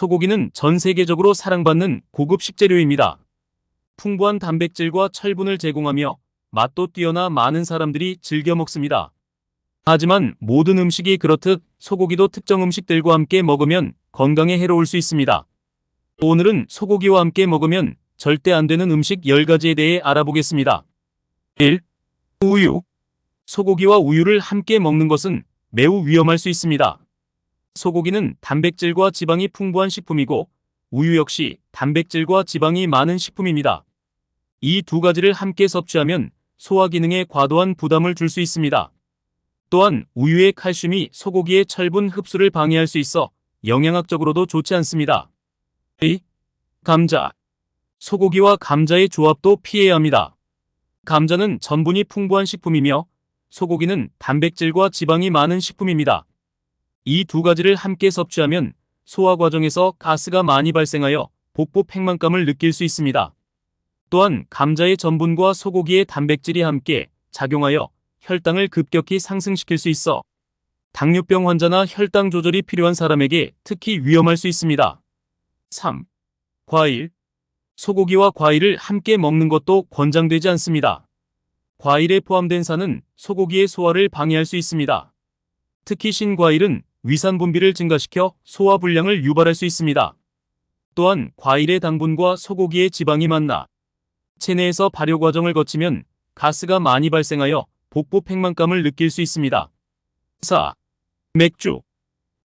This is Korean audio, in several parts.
소고기는 전 세계적으로 사랑받는 고급 식재료입니다. 풍부한 단백질과 철분을 제공하며 맛도 뛰어나 많은 사람들이 즐겨 먹습니다. 하지만 모든 음식이 그렇듯 소고기도 특정 음식들과 함께 먹으면 건강에 해로울 수 있습니다. 오늘은 소고기와 함께 먹으면 절대 안 되는 음식 10가지에 대해 알아보겠습니다. 1. 우유. 소고기와 우유를 함께 먹는 것은 매우 위험할 수 있습니다. 소고기는 단백질과 지방이 풍부한 식품이고 우유 역시 단백질과 지방이 많은 식품입니다. 이 두 가지를 함께 섭취하면 소화 기능에 과도한 부담을 줄 수 있습니다. 또한 우유의 칼슘이 소고기의 철분 흡수를 방해할 수 있어 영양학적으로도 좋지 않습니다. 2. 감자. 소고기와 감자의 조합도 피해야 합니다. 감자는 전분이 풍부한 식품이며 소고기는 단백질과 지방이 많은 식품입니다. 이 두 가지를 함께 섭취하면 소화 과정에서 가스가 많이 발생하여 복부 팽만감을 느낄 수 있습니다. 또한 감자의 전분과 소고기의 단백질이 함께 작용하여 혈당을 급격히 상승시킬 수 있어 당뇨병 환자나 혈당 조절이 필요한 사람에게 특히 위험할 수 있습니다. 3. 과일. 소고기와 과일을 함께 먹는 것도 권장되지 않습니다. 과일에 포함된 산은 소고기의 소화를 방해할 수 있습니다. 특히 신과일은 위산 분비를 증가시켜 소화 불량을 유발할 수 있습니다. 또한 과일의 당분과 소고기의 지방이 만나 체내에서 발효 과정을 거치면 가스가 많이 발생하여 복부 팽만감을 느낄 수 있습니다. 4. 맥주.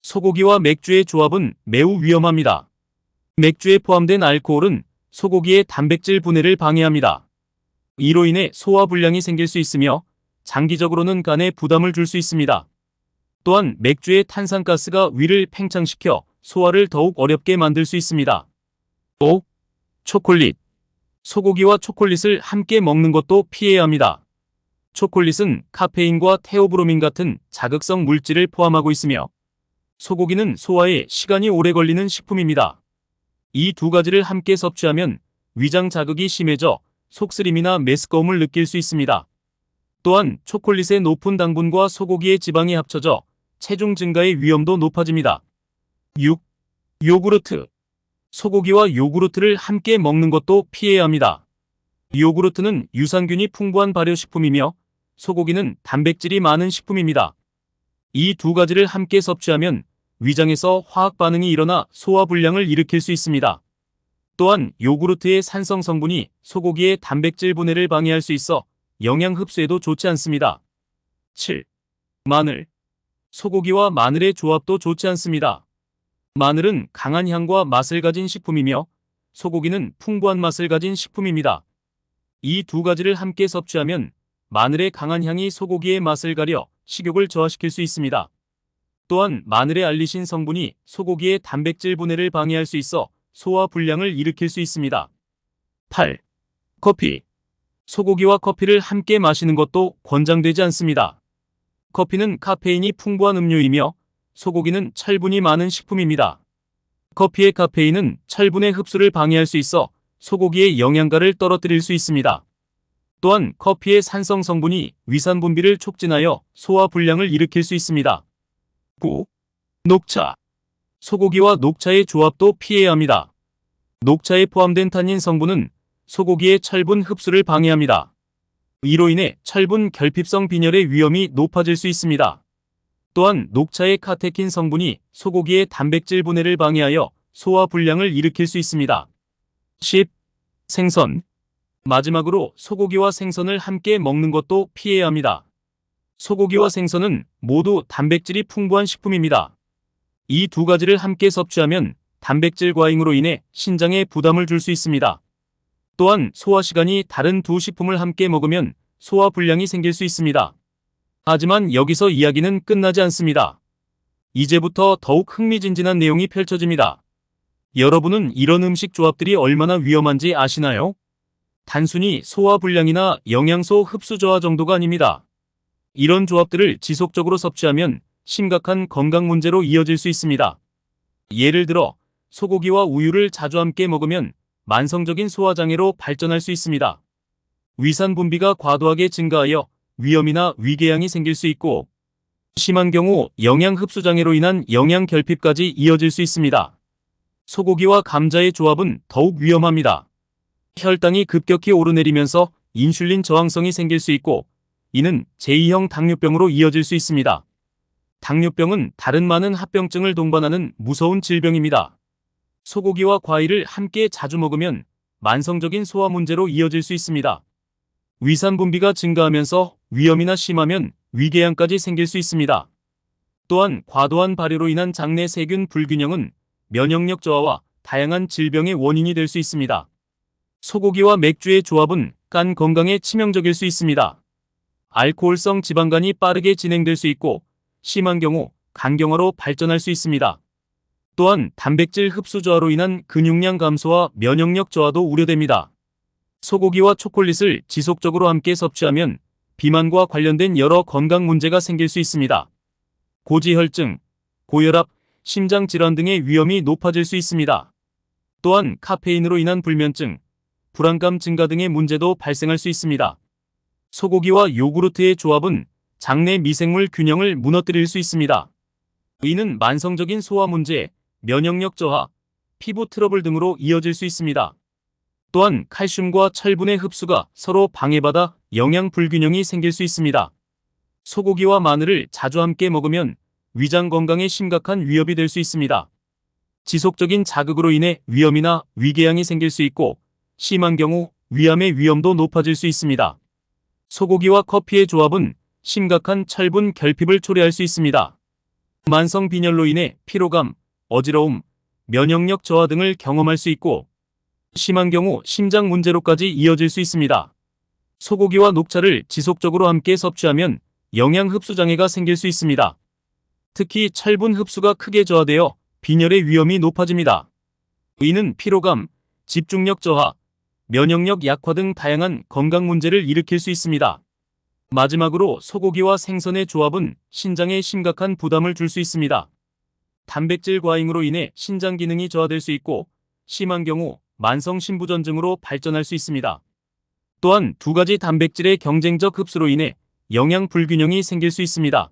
소고기와 맥주의 조합은 매우 위험합니다. 맥주에 포함된 알코올은 소고기의 단백질 분해를 방해합니다. 이로 인해 소화 불량이 생길 수 있으며 장기적으로는 간에 부담을 줄 수 있습니다. 또한 맥주의 탄산가스가 위를 팽창시켜 소화를 더욱 어렵게 만들 수 있습니다. 5. 초콜릿. 소고기와 초콜릿을 함께 먹는 것도 피해야 합니다. 초콜릿은 카페인과 테오브로민 같은 자극성 물질을 포함하고 있으며 소고기는 소화에 시간이 오래 걸리는 식품입니다. 이 두 가지를 함께 섭취하면 위장 자극이 심해져 속쓰림이나 메스꺼움을 느낄 수 있습니다. 또한 초콜릿의 높은 당분과 소고기의 지방이 합쳐져 체중 증가의 위험도 높아집니다. 6. 요구르트. 소고기와 요구르트를 함께 먹는 것도 피해야 합니다. 요구르트는 유산균이 풍부한 발효식품이며 소고기는 단백질이 많은 식품입니다. 이 두 가지를 함께 섭취하면 위장에서 화학 반응이 일어나 소화 불량을 일으킬 수 있습니다. 또한 요구르트의 산성 성분이 소고기의 단백질 분해를 방해할 수 있어 영양 흡수에도 좋지 않습니다. 7. 마늘. 소고기와 마늘의 조합도 좋지 않습니다. 마늘은 강한 향과 맛을 가진 식품이며 소고기는 풍부한 맛을 가진 식품입니다. 이 두 가지를 함께 섭취하면 마늘의 강한 향이 소고기의 맛을 가려 식욕을 저하시킬 수 있습니다. 또한 마늘의 알리신 성분이 소고기의 단백질 분해를 방해할 수 있어 소화 불량을 일으킬 수 있습니다. 8. 커피. 소고기와 커피를 함께 마시는 것도 권장되지 않습니다. 커피는 카페인이 풍부한 음료이며 소고기는 철분이 많은 식품입니다. 커피의 카페인은 철분의 흡수를 방해할 수 있어 소고기의 영양가를 떨어뜨릴 수 있습니다. 또한 커피의 산성 성분이 위산 분비를 촉진하여 소화 불량을 일으킬 수 있습니다. 9. 녹차. 소고기와 녹차의 조합도 피해야 합니다. 녹차에 포함된 탄닌 성분은 소고기의 철분 흡수를 방해합니다. 이로 인해 철분 결핍성 빈혈의 위험이 높아질 수 있습니다. 또한 녹차의 카테킨 성분이 소고기의 단백질 분해를 방해하여 소화 불량을 일으킬 수 있습니다. 10. 생선. 마지막으로 소고기와 생선을 함께 먹는 것도 피해야 합니다. 소고기와 생선은 모두 단백질이 풍부한 식품입니다. 이 두 가지를 함께 섭취하면 단백질 과잉으로 인해 신장에 부담을 줄 수 있습니다. 또한 소화 시간이 다른 두 식품을 함께 먹으면 소화 불량이 생길 수 있습니다. 하지만 여기서 이야기는 끝나지 않습니다. 이제부터 더욱 흥미진진한 내용이 펼쳐집니다. 여러분은 이런 음식 조합들이 얼마나 위험한지 아시나요? 단순히 소화 불량이나 영양소 흡수 저하 정도가 아닙니다. 이런 조합들을 지속적으로 섭취하면 심각한 건강 문제로 이어질 수 있습니다. 예를 들어 소고기와 우유를 자주 함께 먹으면 만성적인 소화장애로 발전할 수 있습니다. 위산 분비가 과도하게 증가하여 위염이나 위궤양이 생길 수 있고 심한 경우 영양 흡수 장애로 인한 영양 결핍까지 이어질 수 있습니다. 소고기와 감자의 조합은 더욱 위험합니다. 혈당이 급격히 오르내리면서 인슐린 저항성이 생길 수 있고, 이는 제2형 당뇨병으로 이어질 수 있습니다. 당뇨병은 다른 많은 합병증을 동반하는 무서운 질병입니다. 소고기와 과일을 함께 자주 먹으면 만성적인 소화 문제로 이어질 수 있습니다. 위산 분비가 증가하면서 위염이나 심하면 위궤양까지 생길 수 있습니다. 또한 과도한 발효로 인한 장내 세균 불균형은 면역력 저하와 다양한 질병의 원인이 될 수 있습니다. 소고기와 맥주의 조합은 간 건강에 치명적일 수 있습니다. 알코올성 지방간이 빠르게 진행될 수 있고, 심한 경우 간경화로 발전할 수 있습니다. 또한 단백질 흡수 저하로 인한 근육량 감소와 면역력 저하도 우려됩니다. 소고기와 초콜릿을 지속적으로 함께 섭취하면 비만과 관련된 여러 건강 문제가 생길 수 있습니다. 고지혈증, 고혈압, 심장질환 등의 위험이 높아질 수 있습니다. 또한 카페인으로 인한 불면증, 불안감 증가 등의 문제도 발생할 수 있습니다. 소고기와 요구르트의 조합은 장내 미생물 균형을 무너뜨릴 수 있습니다. 이는 만성적인 소화 문제, 면역력 저하, 피부 트러블 등으로 이어질 수 있습니다. 또한 칼슘과 철분의 흡수가 서로 방해받아 영양 불균형이 생길 수 있습니다. 소고기와 마늘을 자주 함께 먹으면 위장 건강에 심각한 위협이 될 수 있습니다. 지속적인 자극으로 인해 위염이나 위궤양이 생길 수 있고, 심한 경우 위암의 위험도 높아질 수 있습니다. 소고기와 커피의 조합은 심각한 철분 결핍을 초래할 수 있습니다. 만성 빈혈로 인해 피로감, 어지러움, 면역력 저하 등을 경험할 수 있고, 심한 경우 심장 문제로까지 이어질 수 있습니다. 소고기와 녹차를 지속적으로 함께 섭취하면 영양 흡수 장애가 생길 수 있습니다. 특히 철분 흡수가 크게 저하되어 빈혈의 위험이 높아집니다. 이는 피로감, 집중력 저하, 면역력 약화 등 다양한 건강 문제를 일으킬 수 있습니다. 마지막으로 소고기와 생선의 조합은 신장에 심각한 부담을 줄 수 있습니다. 단백질 과잉으로 인해 신장 기능이 저하될 수 있고, 심한 경우 만성 신부전증으로 발전할 수 있습니다. 또한 두 가지 단백질의 경쟁적 흡수로 인해 영양 불균형이 생길 수 있습니다.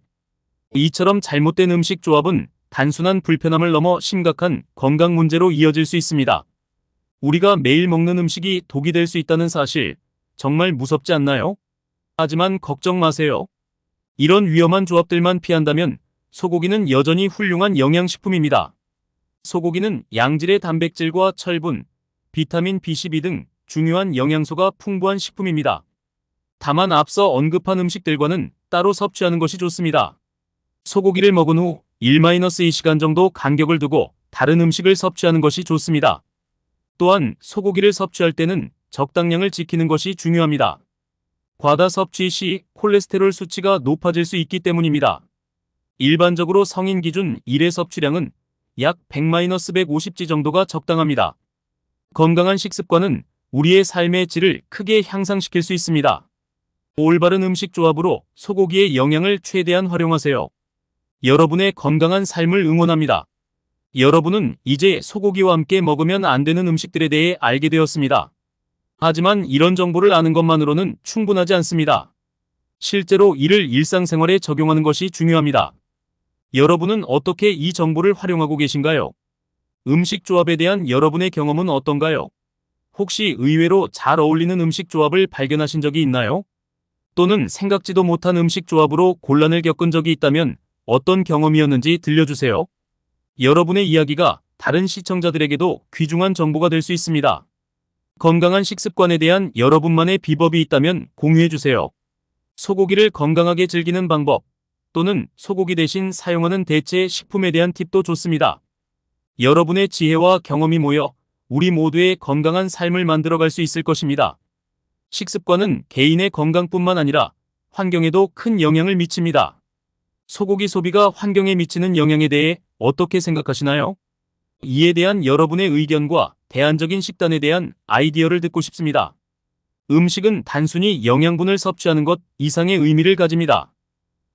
이처럼 잘못된 음식 조합은 단순한 불편함을 넘어 심각한 건강 문제로 이어질 수 있습니다. 우리가 매일 먹는 음식이 독이 될 수 있다는 사실, 정말 무섭지 않나요? 하지만 걱정 마세요. 이런 위험한 조합들만 피한다면 소고기는 여전히 훌륭한 영양식품입니다. 소고기는 양질의 단백질과 철분, 비타민 B12 등 중요한 영양소가 풍부한 식품입니다. 다만 앞서 언급한 음식들과는 따로 섭취하는 것이 좋습니다. 소고기를 먹은 후 1-2시간 정도 간격을 두고 다른 음식을 섭취하는 것이 좋습니다. 또한 소고기를 섭취할 때는 적당량을 지키는 것이 중요합니다. 과다 섭취 시 콜레스테롤 수치가 높아질 수 있기 때문입니다. 일반적으로 성인 기준 1회 섭취량은 약 100-150g 정도가 적당합니다. 건강한 식습관은 우리의 삶의 질을 크게 향상시킬 수 있습니다. 올바른 음식 조합으로 소고기의 영양을 최대한 활용하세요. 여러분의 건강한 삶을 응원합니다. 여러분은 이제 소고기와 함께 먹으면 안 되는 음식들에 대해 알게 되었습니다. 하지만 이런 정보를 아는 것만으로는 충분하지 않습니다. 실제로 이를 일상생활에 적용하는 것이 중요합니다. 여러분은 어떻게 이 정보를 활용하고 계신가요? 음식 조합에 대한 여러분의 경험은 어떤가요? 혹시 의외로 잘 어울리는 음식 조합을 발견하신 적이 있나요? 또는 생각지도 못한 음식 조합으로 곤란을 겪은 적이 있다면 어떤 경험이었는지 들려주세요. 여러분의 이야기가 다른 시청자들에게도 귀중한 정보가 될 수 있습니다. 건강한 식습관에 대한 여러분만의 비법이 있다면 공유해주세요. 소고기를 건강하게 즐기는 방법, 또는 소고기 대신 사용하는 대체 식품에 대한 팁도 좋습니다. 여러분의 지혜와 경험이 모여 우리 모두의 건강한 삶을 만들어갈 수 있을 것입니다. 식습관은 개인의 건강뿐만 아니라 환경에도 큰 영향을 미칩니다. 소고기 소비가 환경에 미치는 영향에 대해 어떻게 생각하시나요? 이에 대한 여러분의 의견과 대안적인 식단에 대한 아이디어를 듣고 싶습니다. 음식은 단순히 영양분을 섭취하는 것 이상의 의미를 가집니다.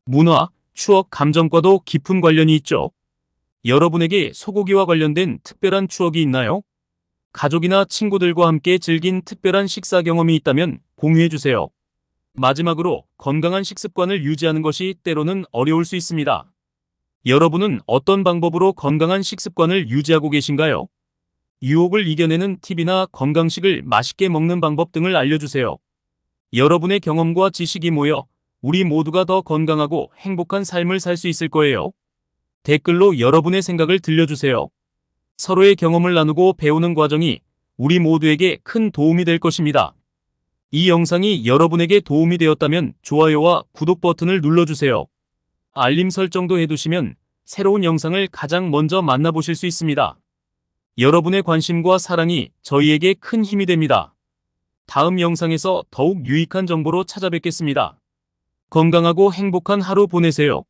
문화, 추억, 감정과도 깊은 관련이 있죠. 여러분에게 소고기와 관련된 특별한 추억이 있나요? 가족이나 친구들과 함께 즐긴 특별한 식사 경험이 있다면 공유해주세요. 마지막으로 건강한 식습관을 유지하는 것이 때로는 어려울 수 있습니다. 여러분은 어떤 방법으로 건강한 식습관을 유지하고 계신가요? 유혹을 이겨내는 팁이나 건강식을 맛있게 먹는 방법 등을 알려주세요. 여러분의 경험과 지식이 모여 우리 모두가 더 건강하고 행복한 삶을 살 수 있을 거예요. 댓글로 여러분의 생각을 들려주세요. 서로의 경험을 나누고 배우는 과정이 우리 모두에게 큰 도움이 될 것입니다. 이 영상이 여러분에게 도움이 되었다면 좋아요와 구독 버튼을 눌러주세요. 알림 설정도 해두시면 새로운 영상을 가장 먼저 만나보실 수 있습니다. 여러분의 관심과 사랑이 저희에게 큰 힘이 됩니다. 다음 영상에서 더욱 유익한 정보로 찾아뵙겠습니다. 건강하고 행복한 하루 보내세요.